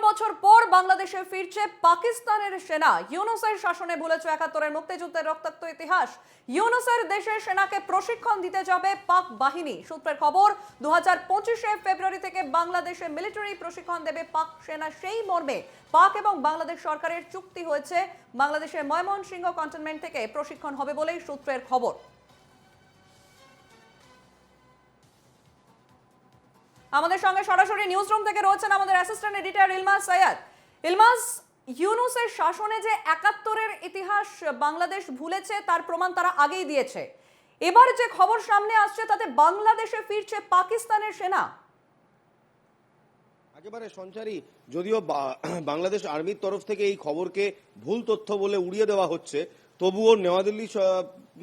বছর পর বাংলাদেশে ফিরছে পাকিস্তানের সেনা। ইউনূসের শাসনে ভুলেছে ৭১-এর মুক্তিযুদ্ধের রক্তাক্ত ইতিহাস। ইউনূসের দেশের সেনাকে প্রশিক্ষণ দিতে যাবে পাক বাহিনী। সূত্রের খবর, ২০২৫ ফেব্রুয়ারি থেকে বাংলাদেশে মিলিটারি প্রশিক্ষণ দেবে পাক সেনা। সেই মর্মে পাক এবং বাংলাদেশ সরকারের চুক্তি হয়েছে। বাংলাদেশের ময়মনসিংহ ক্যান্টনমেন্ট থেকে প্রশিক্ষণ হবে বলেই সূত্রের খবর। আমাদের সঙ্গে সরাসরি নিউজ রুম থেকে রয়েছেন আমাদের অ্যাসিস্ট্যান্ট এডিটর ইলমাস সৈয়দ। ইলমাস, ইউনূসের শাসনে যে ৭১-এর ইতিহাস বাংলাদেশ ভুলেছে তার প্রমাণ তারা আগেই দিয়েছে। এবার যে খবর সামনে আসছে তাতে বাংলাদেশে ফিরছে পাকিস্তানের সেনা। একেবারে সঞ্চারী, যদিও বাংলাদেশ আর্মির তরফ থেকে এই খবরকে ভুল তথ্য বলে উড়িয়ে দেওয়া হচ্ছে, তবুও নয়াদিল্লি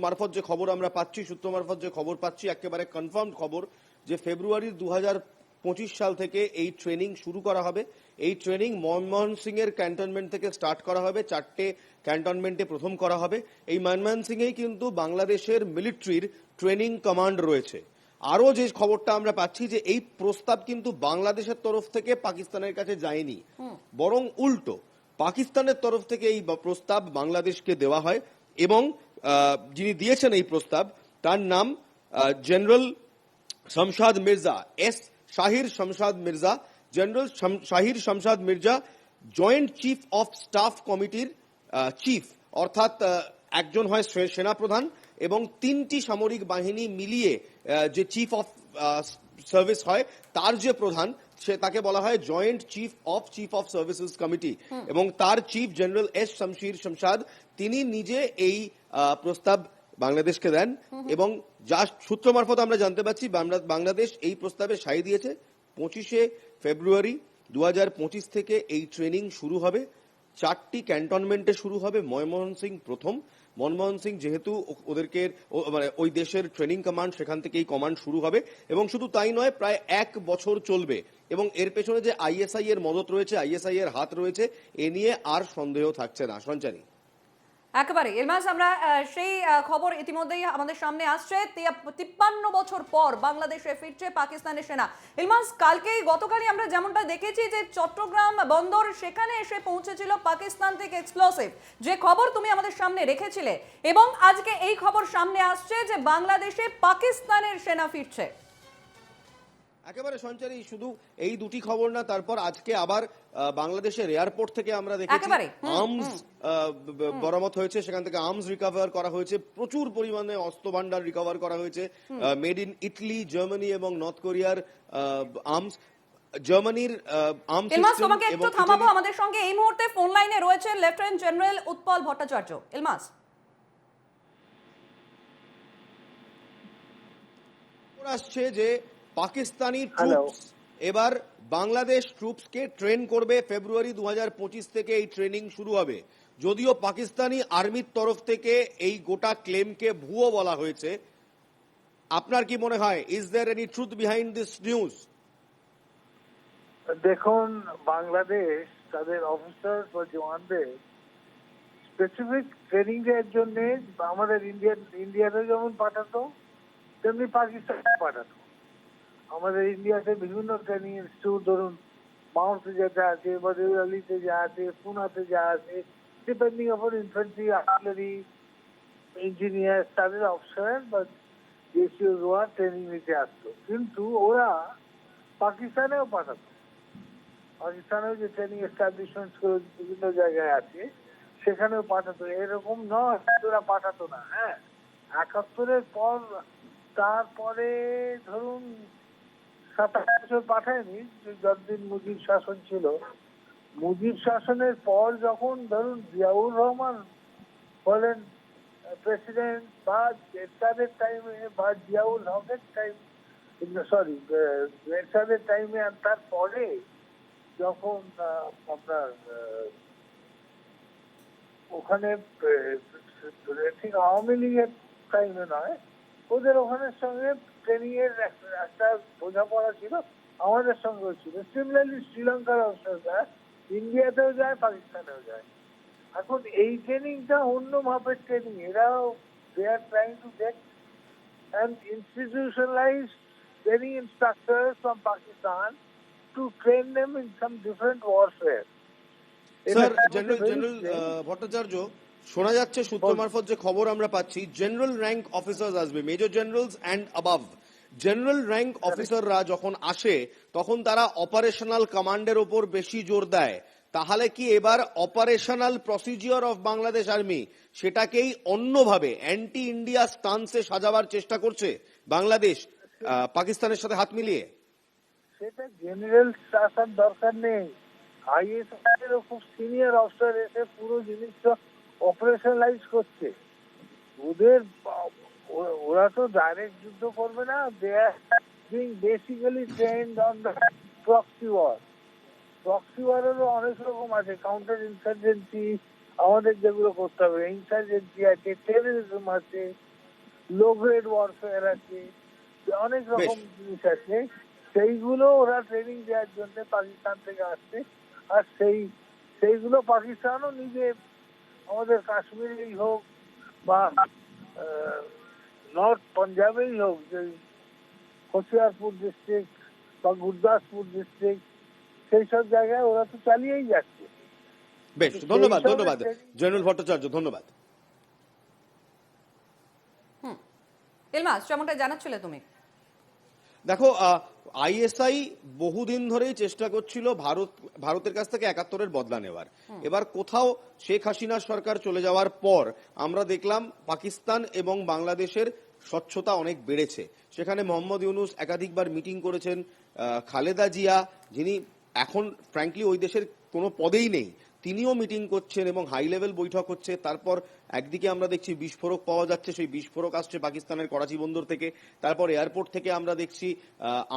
মারফত যে খবর আমরা পাচ্ছি, সূত্র মারফত যে খবর পাচ্ছি, একেবারে কনফার্ম খবর যে ফেব্রুয়ারির ২০২৫ সাল থেকে এই ট্রেনিং শুরু করা হবে। এই ট্রেনিং মনমোহন সিং এর ক্যান্টনমেন্ট থেকে স্টার্ট করা হবে। ৪টে ক্যান্টনমেন্টে প্রথম করা হবে। এই মনমোহন সিং এই কিন্তু বাংলাদেশের মিলিটারির ট্রেনিং কমান্ড রয়েছে। আরো যে খবরটা আমরা পাচ্ছি যে এই প্রস্তাব কিন্তু বাংলাদেশের তরফ থেকে পাকিস্তানের কাছে যায়নি, বরং উল্টো পাকিস্তানের তরফ থেকে এই প্রস্তাব বাংলাদেশকে দেওয়া হয়। এবং যিনি দিয়েছেন এই প্রস্তাব, তার নাম general Shamshad Mirza, S Shahir Shamshad Mirza. General Shahir Shamshad Mirza joint chief of staff কমিটির চিফ, অর্থাৎ একজন হয় সেনাপ্রধান এবং ৩টি সামরিক বাহিনী মিলিয়ে যে চিফ অফ সার্ভিস হয়, তার যে প্রধান, সে তাকে বলা হয় joint chief of services committee. এবং তার chief general S Shamsir Shamshad, তিনি নিজে এই প্রস্তাব বাংলাদেশকে দেন। এবং যা সূত্র মারফত আমরা জানতে পারছি, বাংলাদেশ এই প্রস্তাবে সাই দিয়েছে। ২৫ ফেব্রুয়ারি ২০২৫ থেকে এই ট্রেনিং শুরু হবে। ৪টি ক্যান্টনমেন্টে শুরু হবে। মনমোহন সিং প্রথম। মনমোহন সিং যেহেতু ওদেরকে মানে ওই দেশের ট্রেনিং কমান্ড, সেখান থেকে এই কমান্ড শুরু হবে। এবং শুধু তাই নয়, প্রায় ১ বছর চলবে। এবং এর পেছনে যে আইএসআই এর মদত রয়েছে, আইএসআই এর হাত রয়েছে, এ নিয়ে আর সন্দেহ থাকছে না। সঞ্চারী, একেবারে ইলমাস, আমরা সেই খবর ইতিমধ্যেই আমাদের সামনে আসছে। ৫৩ বছর পর বাংলাদেশে ফিরছে পাকিস্তানের সেনা। ইলমাস, গতকালই আমরা যেমনটা দেখেছি যে চট্টগ্রাম বন্দর, সেখানে এসে পৌঁছেছিল পাকিস্তান থেকে এক্সপ্লোসিভ, যে খবর তুমি আমাদের সামনে রেখেছিলে। এবং আজকে এই খবর সামনে আসছে যে বাংলাদেশে পাকিস্তানের সেনা ফিরছে। একেবারে সঞ্চারী, শুধু এই দুটি খবর না, তারপর আজকে আবার বাংলাদেশের এয়ারপোর্ট থেকে আমরা দেখেছি আর্মস বরামত হয়েছে। সেখান থেকে আর্মস রিকভার করা হয়েছে। প্রচুর পরিমাণে অস্ত্র ভান্ডার রিকভার করা হয়েছে। মেড ইন ইটালি, জার্মানি এবং নর্থ কোরিয়ার আর্মস। জার্মানির আর্মস সিস্টেম। তোমাকে একটু থামাবো, আমাদের সঙ্গে এই মুহূর্তে ফোন লাইনে রয়েছে লেফটেন্যান্ট জেনারেল উৎপল ভট্টাচার্য। ইলমাস, আসছে যে পাকিস্তানি ট্রুপস এবার বাংলাদেশ ট্রুপসকে ট্রেন করবে। ফেব্রুয়ারি ২০২৫ থেকে এই ট্রেনিং শুরু হবে। যদিও পাকিস্তানি আর্মির তরফ থেকে এই গোটা ক্লেমকে ভুয়ো বলা হয়েছে, আপনার কি মনে হয়, is there any truth behind this news? দেখুন, বাংলাদেশ তাদের অফিসার বা জওয়ানদের স্পেসিফিক ট্রেনিং এর জন্য আমাদের ইন্ডিয়াতে যেমন পাঠাতো, তেমনি পাকিস্তানে পাঠাতো। আমাদের ইন্ডিয়াতে বিভিন্ন ট্রেনিং ইনস্টিটিউট, ধরুন মাউন্ট যেটা আছে, বদিউলিতে যা আছে, পুনাতে যা আছে, depending upon infantry, artillery, engineer, তাদের অফিসার বা দেশীয় জওয়ান ট্রেনিং নিতে আসতো। কিন্তু ওরা পাকিস্তানেও পাঠাতো। পাকিস্তানেও যে ট্রেনিং এস্টাবলিশমেন্ট বিভিন্ন জায়গায় আছে, সেখানেও পাঠাতো। এরকম নয় ওরা পাঠাতো না। হ্যাঁ, ৭১-এর পর, তারপরে ধরুন ৭-৮ বছর পাঠায়নি, যতদিন মুজিব শাসন ছিল। মুজিব শাসনের পর যখন ধরুন জিয়াউর রহমান হলেন প্রেসিডেন্ট, বা এরশাদের টাইমে বা জিয়াউল হকের টাইম, সরি এরশাদের টাইমে, আর তারপরে যখন আপনার ওখানে ঠিক আওয়ামী লীগের টাইমে নয়, ওদের ওখানের সঙ্গে ট্রেনিং এর একটা বোঝাপড়া ছিল, আমাদের সঙ্গেও ছিল। সিমিলারলি শ্রীলঙ্কার অবস্থা, ইন্ডিয়াতেও যায়, পাকিস্তানেও যায়। এখন এই ট্রেনিংটা অন্য মাপের ট্রেনিং। এরাও they are trying to get an institutionalised training instructor from Pakistan to train them in some different warfare. Sir general Bhattacharya, শোনা যাচ্ছে সূত্র মারফত যে খবর আমরা পাচ্ছি, জেনারেল র্যাঙ্ক অফিসার্স আসবে, major generals and above. General rank অফিসাররা যখন আসে তখন তারা অপারেশনাল কমান্ডের ওপর বেশি জোর দেয়। তাহলে কি এবার operational procedure of Bangladesh army সেটাকেই অন্যভাবে অ্যান্টি ইন্ডিয়া স্টান্সে সাজাবার চেষ্টা করছে বাংলাদেশ পাকিস্তানের সাথে হাত মিলিয়ে? সেটা জেনারেল আসার দরকার নেই, আইএসআই এর খুব সিনিয়র অফিসার এসে পুরো জিনিসটা অপারেশনালাইজ করছে। ওদের ওরা তো ডাইরেক্ট যুদ্ধ করবে না, they are being basically trained on the proxy war. Proxy ওয়ারেরও অনেক রকম আছে, কাউন্টার ইনসার্জেন্সি আমাদের যেগুলো করতে হবে, ইনসার্জেন্সি আছে, টেররিজম আছে, লো গ্রেড ওয়ারফেয়ার আছে, অনেক রকম জিনিস আছে। সেইগুলো ওরা ট্রেনিং দেওয়ার জন্য পাকিস্তান থেকে আসছে। আর সেইগুলো পাকিস্তানও নিজে আমাদের কাশ্মীরেই হোক বা নর্থ পাঞ্জাবেই হোক, যে হোশিয়ারপুর ডিস্ট্রিক্ট বা গুরদাসপুর ডিস্ট্রিক্ট, সেই সব জায়গায় ওরা তো চালিয়েই যাচ্ছে। বেশ, ধন্যবাদ জেনারেল ভট্টাচার্য, ধন্যবাদ। ইলমাস, যেমনটা জানাচ্ছিলে তুমি। দেখো, আইএসআই বহুদিন ধরেই চেষ্টা করছিল ভারতের কাছ থেকে ৭১-এর বদলা নেওয়ার। এবার কোথাও শেখ হাসিনার সরকার চলে যাওয়ার পর আমরা দেখলাম পাকিস্তান এবং বাংলাদেশের স্বচ্ছতা অনেক বেড়েছে। সেখানে মোহাম্মদ ইউনুস একাধিকবার মিটিং করেছেন। খালেদা জিয়া, যিনি এখন ফ্র্যাঙ্কলি ওই দেশের কোনো পদেই নেই, তিনিও মিটিং করছেন এবং হাই লেভেল বৈঠক হচ্ছে। তারপর একদিকে আমরা দেখছি বিস্ফোরক পাওয়া যাচ্ছে, সেই বিস্ফোরক আসছে পাকিস্তানের করাচি বন্দর থেকে। তারপর এয়ারপোর্ট থেকে আমরা দেখছি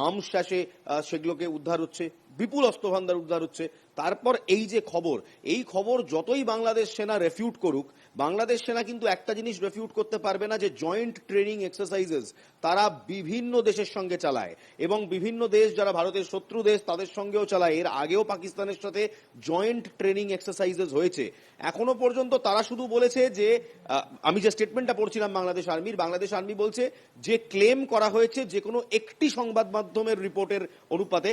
আর্মস শ্যাসে সেগুলোকে উদ্ধার হচ্ছে, বিপুল অস্ত্রভান্ডার উদ্ধার হচ্ছে। তারপর এই যে খবর, এই খবর যতই বাংলাদেশ সেনা রেফিউট করুক, বাংলাদেশ সেনা কিন্তু একটা জিনিস রেফিউট করতে পারবে না, যে জয়েন্ট ট্রেনিং এক্সারসাইজেস তারা বিভিন্ন দেশের সঙ্গে চালায় এবং বিভিন্ন দেশ যারা ভারতের শত্রু দেশ তাদের সঙ্গেও চালায়। এর আগেও পাকিস্তানের সাথে জয়েন্ট ট্রেনিং এক্সারসাইজেস হয়েছে। এখনো পর্যন্ত তারা শুধু বলেছে যে, আমি যে স্টেটমেন্টটা পড়ছিলাম বাংলাদেশ আর্মি বলছে যে ক্লেম করা হয়েছে যে কোনো একটি সংবাদ মাধ্যমের রিপোর্টের অনুপাতে,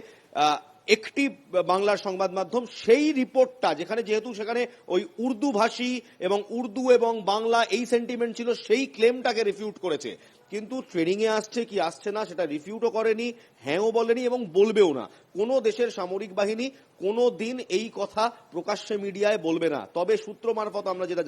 একটি বাংলার সংবাদ মাধ্যম সেই রিপোর্টটা, যেহেতু সেখানে ওই উর্দু ভাষী এবং উর্দু এবং বাংলা এই সেন্টিমেন্ট ছিল, সেই ক্লেমটাকে রিফিউট করেছে। কিন্তু ট্রেনিং এ আসছে কি আসছে না সেটা রিফিউটও করেনি, হ্যাঁও বলেনি এবং বলবেও না। কোনো দেশের সামরিক বাহিনী কোনো দিন এই কথা প্রকাশ্যে মিডিয়ায় বলবে না। তবে সূত্র মারফত আমরা যেটা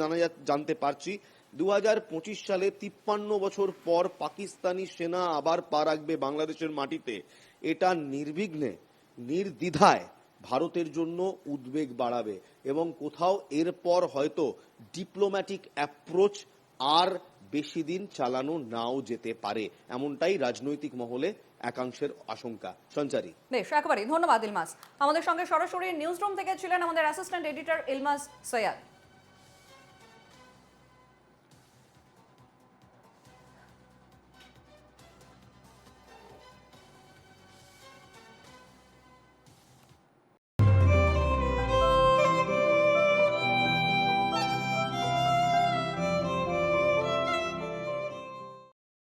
জানতে পারছি, 2025 সালে 53 বছর পর পাকিস্তানি সেনা আবার পা রাখবে বাংলাদেশের মাটিতে। এটা নির্বিঘ্নে, নির্দ্বিধায় ভারতের জন্য উদ্বেগ বাড়াবে এবং কোথাও এরপর হয়তো ডিপ্লোম্যাটিক অ্যাপ্রোচ আর বেশি দিন চালানো নাও যেতে পারে, এমনটাই রাজনৈতিক মহলে একাংশের আশঙ্কা। সঞ্চারী, বেশ, একেবারেই ধন্যবাদ ইলমাস। আমাদের সঙ্গে সরাসরি নিউজ রুম থেকে ছিলেন আমাদের অ্যাসিস্ট্যান্ট এডিটর ইলমাস সৈয়দ।